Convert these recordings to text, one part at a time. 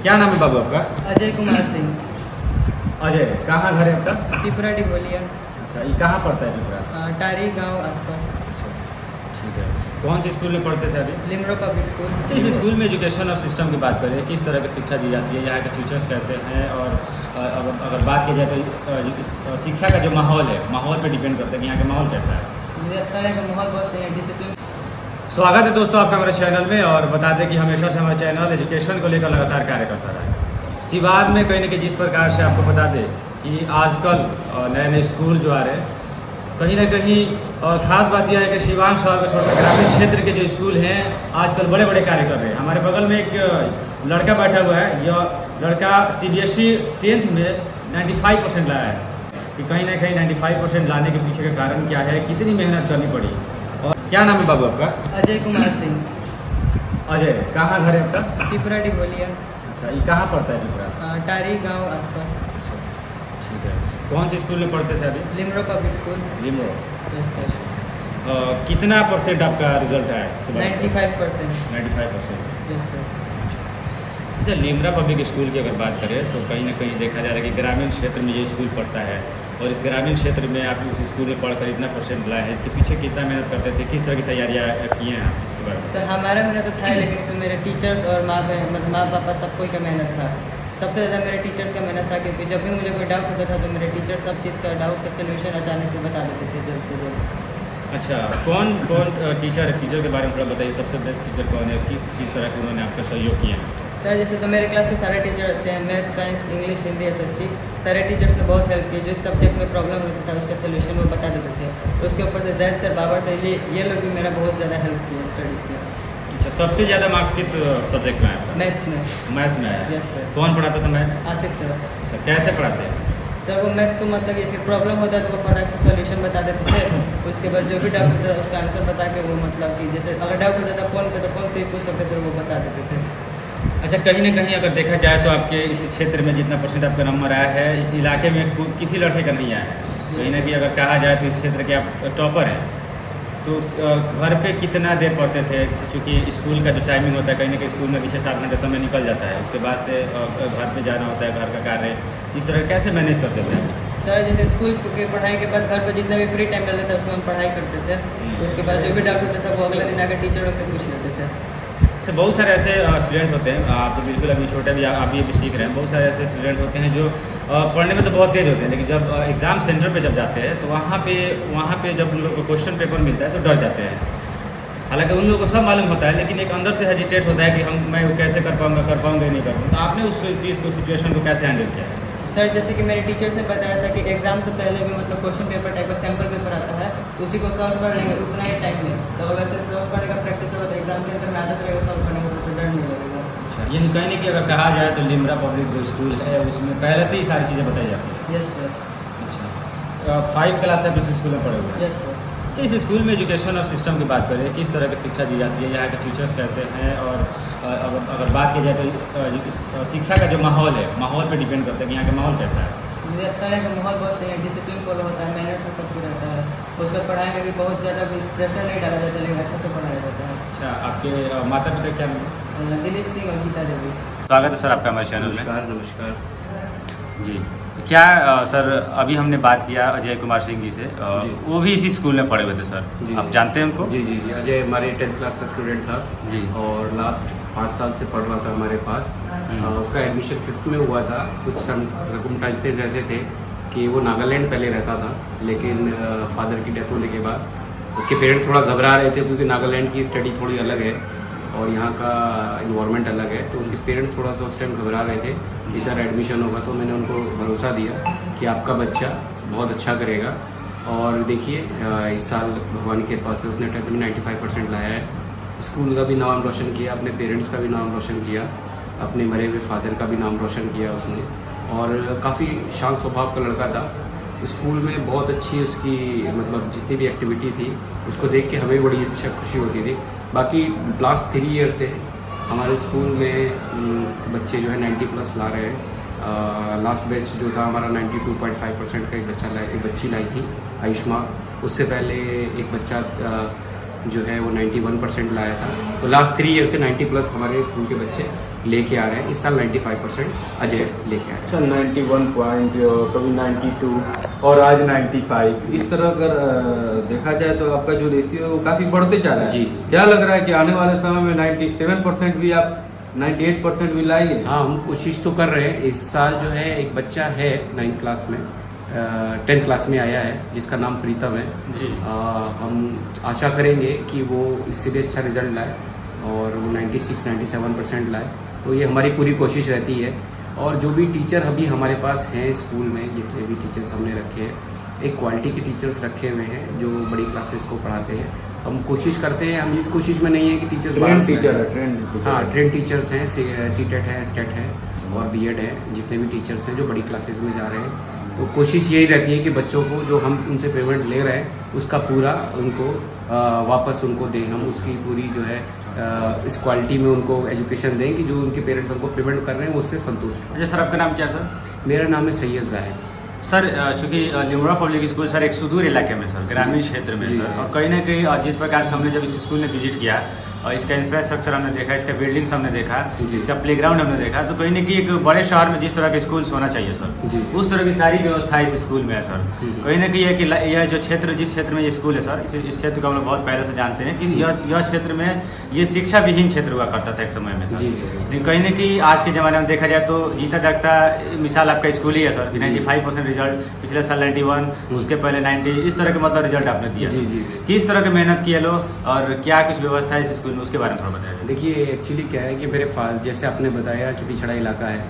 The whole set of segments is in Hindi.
क्या नाम है बाबू आपका? अजय कुमार सिंह। अजय, कहाँ घर है आपका? पिपरा डिभोलिया। अच्छा, ये कहाँ पड़ता है पिपरा? टारी गांव आसपास। अच्छा, ठीक है। कौन से स्कूल में पढ़ते थे अभी? Limro public school. अच्छा, इस स्कूल में एजुकेशन और सिस्टम की बात करें, किस तरह की शिक्षा दी जाती है, यहाँ के टीचर्स कैसे हैं, और अगर बात की जाए तो शिक्षा का जो माहौल है, माहौल पे डिपेंड करता है कि यहाँ का माहौल कैसा है। मुझे अच्छा लगा, माहौल बहुत सही है, डिसिप्लिन। स्वागत है दोस्तों आपका हमारे चैनल में, और बता दें कि हमेशा से हमारा चैनल एजुकेशन को लेकर लगातार कार्य करता रहा है। सिवान में कहीं न कहीं जिस प्रकार से आपको बता दें कि आजकल नए नए स्कूल जो आ रहे हैं, कहीं ना कहीं और ख़ास बात यह है कि सिवान शहर का छोटा ग्रामीण क्षेत्र के जो स्कूल हैं आजकल बड़े बड़े कार्य कर रहे हैं। हमारे बगल में एक लड़का बैठा हुआ है, यह लड़का CBSE 10th में 95% लाया है। कि कहीं ना कहीं 95% लाने के पीछे का कारण क्या है, कितनी मेहनत करनी पड़ी। और क्या नाम है बाबू आपका? अजय कुमार सिंह। अजय, कहाँ घर है आपका? पिपरा डिभोलिया। अच्छा, ये कहाँ पड़ता है पिपरा? टारी गांव आसपास। अच्छा, ठीक है। कौन से स्कूल में पढ़ते थे अभी? Limro public school. Limro. Yes sir. कितना परसेंट आपका रिजल्ट है? 95%। 95%। Yes sir. अच्छा, लिमरा पब्लिक स्कूल की अगर बात करें तो कहीं ना कहीं देखा जा रहा है कि ग्रामीण क्षेत्र में ये स्कूल पढ़ता है, और इस ग्रामीण क्षेत्र में आप उस स्कूल में पढ़कर इतना परसेंट लाए हैं, इसके पीछे कितना मेहनत करते थे, किस तरह की तैयारियाँ की हैं आप इसके बारे में? सर हमारा मेहनत तो था ही, लेकिन इसमें मेरे टीचर्स और माँ पापा सब कोई का मेहनत था। सबसे ज़्यादा मेरे टीचर्स का मेहनत था, क्योंकि जब भी मुझे कोई डाउट होता था तो मेरे टीचर सब चीज़ का डाउट का सोल्यूशन अचानक से बता देते थे, जल्द से जल्द। अच्छा, कौन कौन टीचर के बारे में थोड़ा बताइए, सबसे बेस्ट टीचर कौन है, किस तरह के उन्होंने आपका सहयोग किया है? सर जैसे तो मेरे क्लास के सारे टीचर अच्छे हैं, math, science, English, Hindi, SST सारे टीचर्स ने बहुत हेल्प की। जिस सब्जेक्ट में प्रॉब्लम होता था उसका सोल्यूशन वो बता देते थे। उसके ऊपर से जैद सर, बाबर सर, ये लोग भी मेरा बहुत ज़्यादा हेल्प किया स्टडीज़ में। अच्छा, सबसे ज़्यादा मार्क्स किस सब्जेक्ट में आया? मैथ्स में। मैथ्स में आया? Yes sir. कौन पढ़ाता था मैथ्स? आसिफ सर। अच्छा, कैसे पढ़ाते हैं? सर वो मैथ्स को मतलब जैसे प्रॉब्लम होता है तो वो फटाक से सोल्यूशन बता देते थे। उसके बाद जो भी डाउट होता है उसका आंसर बता के वो मतलब कि जैसे अगर डाउट होता था फ़ोन पे तो फ़ोन से ही पूछ सकते थे, वो बता देते थे। अच्छा, कहीं ना कहीं अगर देखा जाए तो आपके इस क्षेत्र में जितना परसेंट आपका नंबर आया है, इस इलाके में किसी लड़के का नहीं आया है। कहीं ना कहीं अगर कहा जाए तो इस क्षेत्र के आप टॉपर हैं, तो घर पे कितना देर पढ़ते थे? क्योंकि स्कूल का जो टाइमिंग होता है, कहीं ना कहीं स्कूल में भी 6-7 घंटे समय निकल जाता है, उसके बाद से घर पे जाना होता है, घर का कार्य, इस तरह कैसे मैनेज करते थे? सर जैसे स्कूल के पढ़ाई के बाद घर पर जितना भी फ्री टाइम मिलता था उसमें हम पढ़ाई करते थे। उसके बाद जो भी डाउट होता था वो अगले दिन आकर टीचर लोग से पूछ लेते थे। अच्छा, बहुत सारे ऐसे स्टूडेंट होते हैं, आप तो बिल्कुल अभी छोटे भी आप भी अभी सीख रहे हैं, बहुत सारे ऐसे स्टूडेंट होते हैं जो पढ़ने में तो बहुत तेज़ होते हैं, लेकिन जब एग्ज़ाम सेंटर पे जब जाते हैं तो वहाँ पे जब उन लोग को क्वेश्चन पेपर मिलता है तो डर जाते हैं। हालांकि उन लोगों को सब मालूम होता है, लेकिन एक अंदर से हेजिटेट होता है कि मैं वो कैसे कर पाऊँगा नहीं कर पाऊँगा। तो आपने उस चीज़ को, सिचुएशन को कैसे हैंडल किया? सर जैसे कि मेरे टीचर्स ने बताया था कि एग्ज़ाम से पहले भी मतलब क्वेश्चन पेपर टाइप का सैम्पल पेपर आता है, उसी को सॉल्व कर लेंगे उतना ही टाइम में, तो अगर वैसे सॉल्व करने का प्रैक्टिस होगा तो एग्जाम सेंटर में आदत रहेगा सॉल्व करने का, तो उससे डर नहीं लगेगा। अच्छा, ये कहने की अगर कहा जाए तो लिमरा पब्लिक जो स्कूल है उसमें पहले से ही सारी चीज़ें बताई जाती हैं? Yes sir. अच्छा, 5 क्लास आप इस स्कूल में पढ़े हुए हैं? Yes sir. अच्छा, इस स्कूल में एजुकेशन और सिस्टम की बात करें, किस तरह की शिक्षा दी जाती है, यहाँ के टीचर्स कैसे हैं, और अगर बात की जाए तो शिक्षा का जो माहौल है, माहौल पे डिपेंड करता है कि यहाँ का माहौल कैसा है? मुझे अच्छा लगा, माहौल बहुत सही है, डिसिप्लिन फॉलो होता है, मैनर्स में सब कुछ रहता है। उसका पढ़ाई में भी बहुत ज़्यादा प्रेशर नहीं डाला जाता, लेकिन अच्छा से पढ़ाया जाता है। अच्छा, आपके माता पिता क्या नाम? दिलीप सिंह और गीता देवी। स्वागत है सर आपका हमारे चैनल में। नमस्कार। जी, क्या सर अभी हमने बात किया अजय कुमार सिंह जी से, वो भी इसी स्कूल में पढ़े हुए थे सर, आप जानते हैं उनको? जी, अजय हमारे 10th क्लास का स्टूडेंट था जी, और लास्ट 5 साल से पढ़ रहा था हमारे पास। उसका एडमिशन 5th में हुआ था। कुछ सर्कमस्टेंसेस ऐसे थे कि वो नागालैंड पहले रहता था, लेकिन फादर की डेथ होने के बाद उसके पेरेंट्स थोड़ा घबरा रहे थे, क्योंकि नागालैंड की स्टडी थोड़ी अलग है और यहाँ का इन्वायरमेंट अलग है। तो उसके पेरेंट्स थोड़ा सा उस टाइम घबरा रहे थे कि सर एडमिशन होगा, तो मैंने उनको भरोसा दिया कि आपका बच्चा बहुत अच्छा करेगा। और देखिए इस साल भगवान की कृपा से उसने 10th में 95% लाया है। स्कूल का भी नाम रोशन किया, अपने पेरेंट्स का भी नाम रोशन किया, अपने मरे हुए फादर का भी नाम रोशन किया उसने, और काफ़ी शांत स्वभाव का लड़का था। स्कूल में बहुत अच्छी उसकी मतलब जितनी भी एक्टिविटी थी उसको देख के हमें बड़ी अच्छा खुशी होती थी। बाकी लास्ट 3 ईयर से हमारे स्कूल में बच्चे जो है 90+ ला रहे हैं। लास्ट बैच जो था हमारा 92.5% का एक बच्ची लाई थी आयुष्मा। उससे पहले एक बच्चा जो है वो 91% लाया था। तो लास्ट 3 ईयर से 90+ हमारे स्कूल के बच्चे लेके आ रहे हैं। इस साल 95% अजय लेके आ रहे हैं। अच्छा, 91 पॉइंट, कभी 92 और आज 95, इस तरह अगर देखा जाए तो आपका जो रेशियो वो काफ़ी बढ़ते जा रहा है। जी। क्या लग रहा है कि आने वाले समय में 97% भी आप 98% भी लाएंगे? हाँ, हम कोशिश तो कर रहे हैं। इस साल जो है एक बच्चा है 9th क्लास में, 10th क्लास में आया है, जिसका नाम प्रीतम है जी। हम आशा करेंगे कि वो इससे भी अच्छा रिजल्ट लाए और वो 96-97% लाए। तो ये हमारी पूरी कोशिश रहती है। और जो भी टीचर अभी हमारे पास हैं स्कूल में, जितने भी टीचर्स हमने रखे हैं, एक क्वालिटी के टीचर्स रखे हुए हैं जो बड़ी क्लासेस को पढ़ाते हैं। हम कोशिश करते हैं, हम इस कोशिश में नहीं है कि टीचर्स ट्रेंड टीचर है, ट्रेंड। हाँ, ट्रेंड टीचर्स हैं, सीटेट है, स्टेट है और बीएड है, जितने भी टीचर्स हैं जो बड़ी क्लासेस में जा रहे हैं। तो कोशिश यही रहती है कि बच्चों को जो हम उनसे पेमेंट ले रहे हैं उसका पूरा उनको वापस उनको दें, हम उसकी पूरी जो है इस क्वालिटी में उनको एजुकेशन दें कि जो उनके पेरेंट्स हमको पेमेंट कर रहे हैं उससे संतुष्ट हो। अच्छा सर, आपका नाम क्या है सर? मेरा नाम है सैयद जाहिद। सर, चूँकि लिमोड़ा पब्लिक स्कूल सर एक सुदूर इलाके में सर, ग्रामीण क्षेत्र में जी। सर, और कहीं ना कहीं जिस प्रकार से हमने जब इस स्कूल में विजिट किया और इसका इंफ्रास्ट्रक्चर हमने देखा, इसका बिल्डिंग्स हमने देखा, जी। इसका प्लेग्राउंड हमने देखा, तो कहीं ना कहीं एक बड़े शहर में जिस तरह के स्कूल्स होना चाहिए सर, जी। उस तरह की सारी व्यवस्था इस स्कूल में है सर। जी। कहीं ना कहीं है कि यह जो क्षेत्र, जिस क्षेत्र में ये स्कूल है सर, इस क्षेत्र को हम लोग बहुत पहले से जानते हैं कि यह क्षेत्र में ये शिक्षा विहीन क्षेत्र हुआ करता था एक समय में सर। जी। लेकिन कहीं ना कहीं आज के ज़माने में देखा जाए तो जीता जागता मिसाल आपका स्कूल ही है सर, कि 95% रिजल्ट, पिछले साल 91, उसके पहले 90, इस तरह के मतलब रिजल्ट आपने दिया। जी, जी। किस तरह की मेहनत किए लो और क्या कुछ व्यवस्था है इस स्कूल में, उसके बारे में थोड़ा बताइए। देखिए, एक्चुअली क्या है कि मेरे फादर, जैसे आपने बताया कि पिछड़ा इलाका है,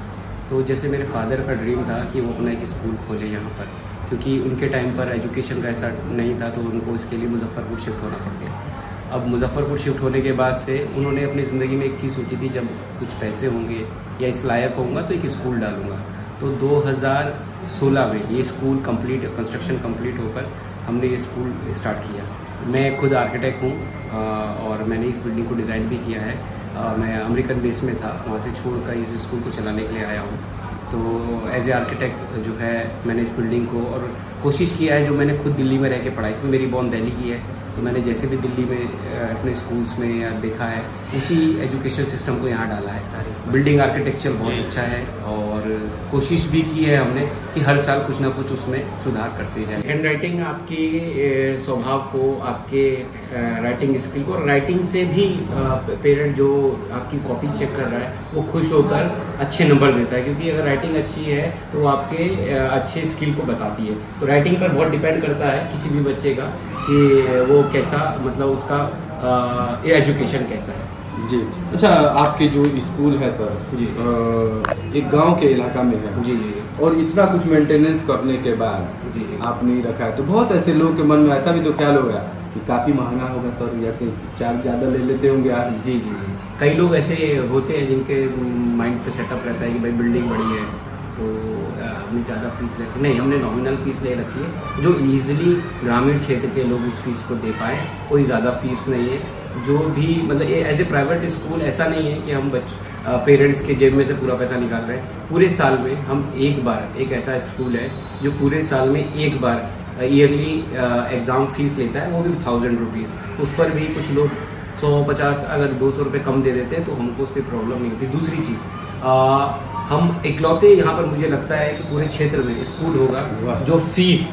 तो जैसे मेरे फादर का ड्रीम था कि वो अपना एक स्कूल खोले यहाँ पर, क्योंकि उनके टाइम पर एजुकेशन का ऐसा नहीं था, तो उनको इसके लिए मुजफ्फरपुर शिफ्ट होना पड़ गया। अब मुजफ्फरपुर शिफ्ट होने के बाद से उन्होंने अपनी ज़िंदगी में एक चीज़ सोची थी, जब कुछ पैसे होंगे या इस लायक होऊंगा तो एक स्कूल डालूंगा। तो 2016 में ये स्कूल कंस्ट्रक्शन कंप्लीट होकर हमने ये स्कूल स्टार्ट किया। मैं खुद आर्किटेक्ट हूँ और मैंने इस बिल्डिंग को डिज़ाइन भी किया है। मैं अमेरिकन बेस में था, वहाँ से छोड़कर इस स्कूल को चलाने के लिए आया हूँ। तो एज ए आर्किटेक्ट जो है मैंने इस बिल्डिंग को और कोशिश किया है, जो मैंने खुद दिल्ली में रह के पढ़ाई, क्योंकि मेरी बॉर्न दिल्ली की है, तो मैंने जैसे भी दिल्ली में अपने स्कूल्स में या देखा है उसी एजुकेशन सिस्टम को यहाँ डाला है। बिल्डिंग आर्किटेक्चर बहुत अच्छा है और कोशिश भी की है हमने कि हर साल कुछ ना कुछ उसमें सुधार करते जाए। हैंड राइटिंग आपकी स्वभाव को, आपके राइटिंग स्किल को, राइटिंग से भी पेरेंट जो आपकी कॉपी चेक कर रहा है वो खुश होकर अच्छे नंबर देता है, क्योंकि अगर राइटिंग अच्छी है तो वो आपके अच्छे स्किल को बताती है। तो राइटिंग पर बहुत डिपेंड करता है किसी भी बच्चे का कि वो कैसा, मतलब उसका एजुकेशन कैसा है। जी। अच्छा, आपके जो स्कूल है सर जी। एक गांव के इलाका में है। जी जी और इतना कुछ मेंटेनेंस करने के बाद जी। आप नहीं रखा है, तो बहुत ऐसे लोगों के मन में ऐसा भी तो ख्याल होगा कि काफ़ी महंगा होगा सर, या कि चार्ज ज़्यादा ले लेते होंगे आप। जी जी जी। कई लोग ऐसे होते हैं जिनके माइंड पे सेटअप रहता है कि भाई बिल्डिंग बड़ी है तो हमने ज़्यादा फीस ले, नहीं, हमने नॉमिनल फ़ीस ले रखी है जो ईजिली ग्रामीण क्षेत्र के लोग उस फीस को दे पाएँ। कोई ज़्यादा फीस नहीं है, जो भी मतलब एज ए प्राइवेट स्कूल ऐसा नहीं है कि हम पेरेंट्स के जेब में से पूरा पैसा निकाल रहे हैं। पूरे साल में हम एक बार, एक ऐसा स्कूल है जो पूरे साल में एक बार ईयरली एग्ज़ाम फ़ीस लेता है, वो भी 1000 रुपीज़। उस पर भी कुछ लोग 150 अगर 200 रुपये कम दे देते हैं तो हमको उसकी प्रॉब्लम नहीं होती। दूसरी चीज़, हम इकलौते यहाँ पर मुझे लगता है कि पूरे क्षेत्र में स्कूल होगा जो फीस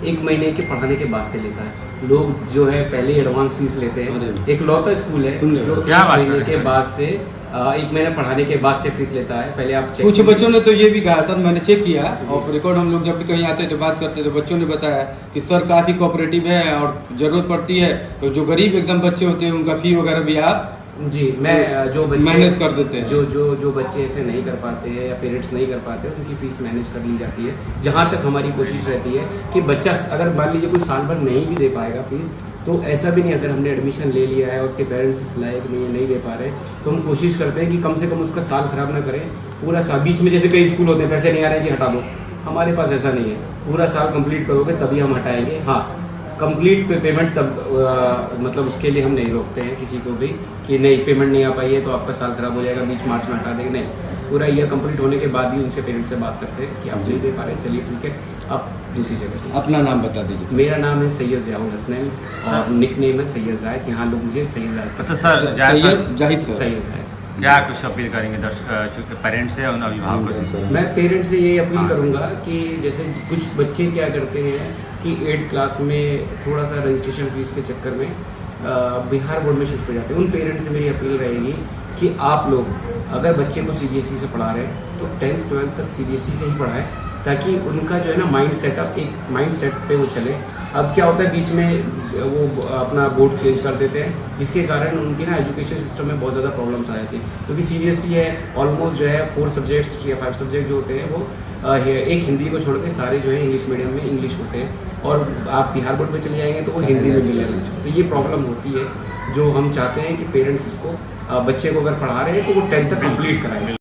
एक महीने के पढ़ाने के बाद से लेता है। लोग जो है पहले एडवांस फीस लेते हैं, इकलौता स्कूल है जो क्या बात महीने है के बाद से एक महीने पढ़ाने के बाद से फीस लेता है। पहले आप कुछ बच्चों ने तो ये भी कहा सर, मैंने चेक किया और रिकॉर्ड, हम लोग जब भी कहीं आते हैं तो बात करते हैं तो बच्चों ने बताया कि सर काफ़ी कोऑपरेटिव है और ज़रूरत पड़ती है तो जो गरीब एकदम बच्चे होते हैं उनका फ़ी वगैरह भी आप जी, मैं जो बच्चे मैनेज कर देते हैं, जो बच्चे ऐसे नहीं कर पाते हैं या पेरेंट्स नहीं कर पाते हैं उनकी फ़ीस मैनेज कर ली जाती है। जहाँ तक हमारी कोशिश रहती है कि बच्चा अगर मान लीजिए कोई साल भर नहीं भी दे पाएगा फीस, तो ऐसा भी नहीं, अगर हमने एडमिशन ले लिया है और उसके पेरेंट्स इस लायक नहीं दे पा रहे, तो हम कोशिश करते हैं कि कम से कम उसका साल ख़राब ना करें। पूरा साल, बीच में जैसे कई स्कूल होते हैं पैसे नहीं आ रहे जी हटा दो, हमारे पास ऐसा नहीं है, पूरा साल कंप्लीट करोगे तभी हम हटाएंगे। हाँ, कंप्लीट पेमेंट तब मतलब उसके लिए हम नहीं रोकते हैं किसी को भी कि नहीं पेमेंट नहीं आ पाई है तो आपका साल ख़राब हो जाएगा, बीच मार्च में हटा देंगे, नहीं, पूरा ईयर कंप्लीट होने के बाद ही उनसे पेरेंट्स से बात करते हैं कि आप नहीं दे पा रहे, चलिए ठीक है आप दूसरी जगह। अपना नाम बता दीजिए। मेरा नाम है सैयद ज़ियाउल हसनैन और निक नेम है सैयद जाहिद। यहाँ लोग मुझे सैयद जाहिद अच्छा सर, सैयद जाहिद सर। सैयद जाहिद। क्या कुछ अपील करेंगे दर्शक पेरेंट्स से और अभिभावकों से? मैं पेरेंट्स से ये अपील करूंगा कि जैसे कुछ बच्चे क्या करते हैं कि 8th क्लास में थोड़ा सा रजिस्ट्रेशन फीस के चक्कर में बिहार बोर्ड में शिफ्ट हो जाते हैं। उन पेरेंट्स से मेरी अपील रहेगी कि आप लोग अगर बच्चे को सीबीएसई से पढ़ा रहे हैं तो 10th 12th तक सीबीएसई से ही पढ़ाएं, ताकि उनका जो है ना माइंड सेटअप एक माइंड सेट पे वो चले। अब क्या होता है बीच में वो अपना बोर्ड चेंज कर देते हैं, जिसके कारण उनकी ना एजुकेशन सिस्टम में बहुत ज़्यादा प्रॉब्लम्स आ जाती है। क्योंकि सीबीएसई है ऑलमोस्ट जो है 4 सब्जेक्ट्स या 5 सब्जेक्ट जो होते हैं वो एक हिंदी को छोड़ के सारे जो है इंग्लिश मीडियम में इंग्लिश होते हैं, और आप बिहार बोर्ड में चले जाएंगे तो वो हिंदी में मिलेगा। तो ये प्रॉब्लम होती है, जो हम चाहते हैं कि पेरेंट्स इसको बच्चे को अगर पढ़ा रहे हैं तो वो 10th तक कंप्लीट कराएं।